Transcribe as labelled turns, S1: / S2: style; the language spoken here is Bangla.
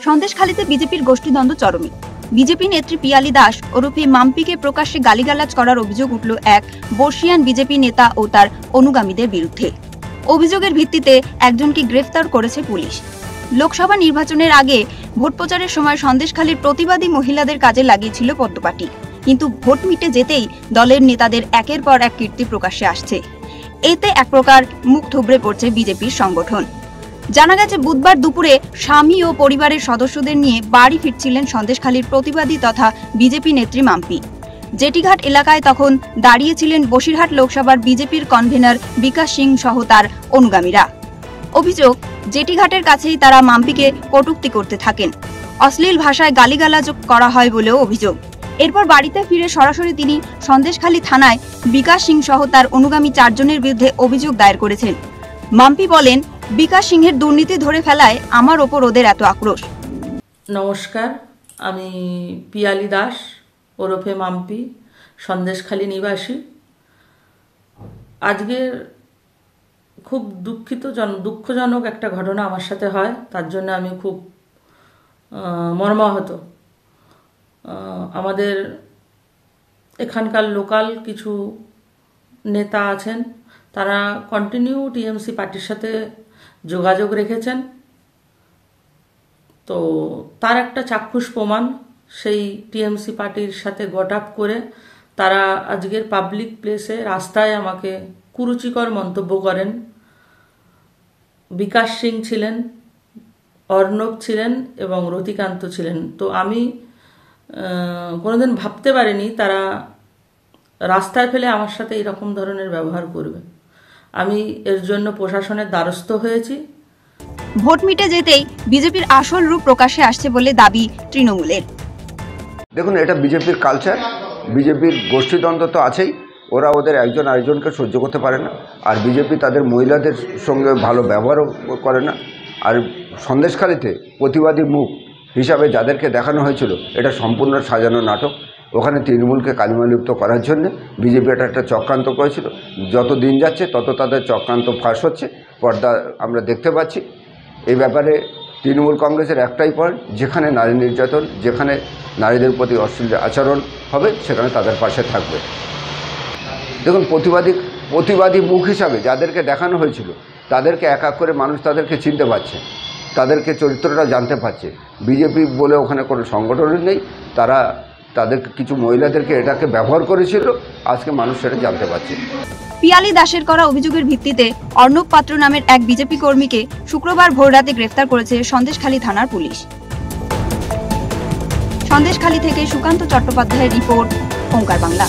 S1: সন্দেশখালীতে বিজেপির গোষ্ঠীদ্বন্দ্ব চরমে। বিজেপি নেত্রী পিয়ালি দাস ওরফে মাম্পিকে প্রকাশ্যে গালিগালাজ করার অভিযোগ উঠল এক বর্ষিয়ান বিজেপি নেতা ও তার অনুগামীদের বিরুদ্ধে। অভিযোগের ভিত্তিতে একজনকে গ্রেফতার করেছে পুলিশ। লোকসভা নির্বাচনের আগে ভোট প্রচারের সময় সন্দেশখালীর প্রতিবাদী মহিলাদের কাজে লাগিয়েছিল পদ্মপাটি, কিন্তু ভোট মিটে যেতেই দলের নেতাদের একের পর এক কীর্তি প্রকাশ্যে আসছে। এতে এক প্রকার মুখ থুবড়ে পড়ছে বিজেপির সংগঠন। জানা গেছে বুধবার দুপুরে স্বামী ও পরিবারের সদস্যদের নিয়ে বাড়ি ফিরছিলেন সন্দেশখালীর প্রতিবাদী তথা বিজেপি নেত্রী মাম্পি। জেটিঘাট এলাকায় তখন দাঁড়িয়েছিলেন বসিরহাট লোকসভার বিজেপির কনভেনর বিকাশ সিং সহ তার অনুগামীরা। অভিযোগ, জেটিঘাটের কাছেই তারা মাম্পিকে কটূক্তি করতে থাকেন। অশ্লীল ভাষায় গালিগালাজ করা হয় বলেও অভিযোগ। এরপর বাড়িতে ফিরে সরাসরি তিনি সন্দেশখালী থানায় বিকাশ সিং সহ তার অনুগামী 4 জনের বিরুদ্ধে অভিযোগ দায়ের করেছেন। মাম্পি বলেন, বিকাশ সিংহের দুর্নীতি ধরে ফেলায় আমার ওপর ওদের এত আক্রোশ।
S2: নমস্কার, আমি পিয়ালি দাস ওরফে মাম্পি, সন্দেশখালী নিবাসী। আজকের খুব দুঃখজনক একটা ঘটনা আমার সাথে হয়, তার জন্য আমি খুব মর্মাহত। আমাদের এখানকার লোকাল কিছু নেতা আছেন, তারা কন্টিনিউ টিএমসি পার্টির সাথে যোগাযোগ রেখেছেন। তো তার একটা চাক্ষুষ প্রমাণ, সেই টিএমসি পার্টির সাথে গট আপ করে তারা আজকের পাবলিক প্লেসে রাস্তায় আমাকে কুরুচিকর মন্তব্য করেন। বিকাশ সিং ছিলেন, অর্ণব ছিলেন এবং রতিকান্ত ছিলেন। তো আমি কোনোদিন ভাবতে পারিনি তারা রাস্তায় ফেলে আমার সাথে এরকম ধরনের ব্যবহার করবে। আমি এর জন্য প্রশাসনের দ্বারস্থ হয়েছি।
S1: ভোট মিটে যেতেই বিজেপির আসল রূপ প্রকাশ্যে আসছে বলে দাবি তৃণমূলের।
S3: দেখুন, এটা বিজেপির কালচার, বিজেপির গোষ্ঠীদ্বন্দ্ব তো আছেই। ওরা ওদের একজন আরেকজনকে সহ্য করতে পারে না, আর বিজেপি তাদের মহিলাদের সঙ্গে ভালো ব্যবহারও করে না। আর সন্দেশখালীতে প্রতিবাদী মুখ হিসাবে যাদেরকে দেখানো হয়েছিল, এটা সম্পূর্ণ সাজানো নাটক। ওখানে তৃণমূলকে কালিমালিপ্ত করার জন্য বিজেপি একটা চক্রান্ত করেছিল। যত দিন যাচ্ছে তত তাদের চক্রান্ত ফাঁস হচ্ছে, পর্দা আমরা দেখতে পাচ্ছি। এই ব্যাপারে তৃণমূল কংগ্রেসের একটাই পয়েন্ট, যেখানে নারী নির্যাতন, যেখানে নারীদের প্রতি অশ্লীল আচরণ হবে, সেখানে তাদের পাশে থাকবে। দেখুন, প্রতিবাদী মুখ হিসাবে যাদেরকে দেখানো হয়েছিল, তাদেরকে এক এক করে মানুষ তাদেরকে চিনতে পারছে, তাদেরকে চরিত্রটা জানতে পারছে। বিজেপি বলে ওখানে কোনো সংগঠনই নেই, তারা তাদের কিছু মহিলাদেরকে এটাকে ব্যবহার করেছিল, আজকে মানুষ সেটা জানতে পারছে।
S1: পিয়ালি দাসের করা অভিযোগের ভিত্তিতে অর্ণব পাত্র নামের এক বিজেপি কর্মীকে শুক্রবার ভোররাতে গ্রেফতার করেছে সন্দেশখালী থানার পুলিশ। সন্দেশখালী থেকে সুকান্ত চট্টোপাধ্যায়ের রিপোর্ট, ওঙ্কার বাংলা।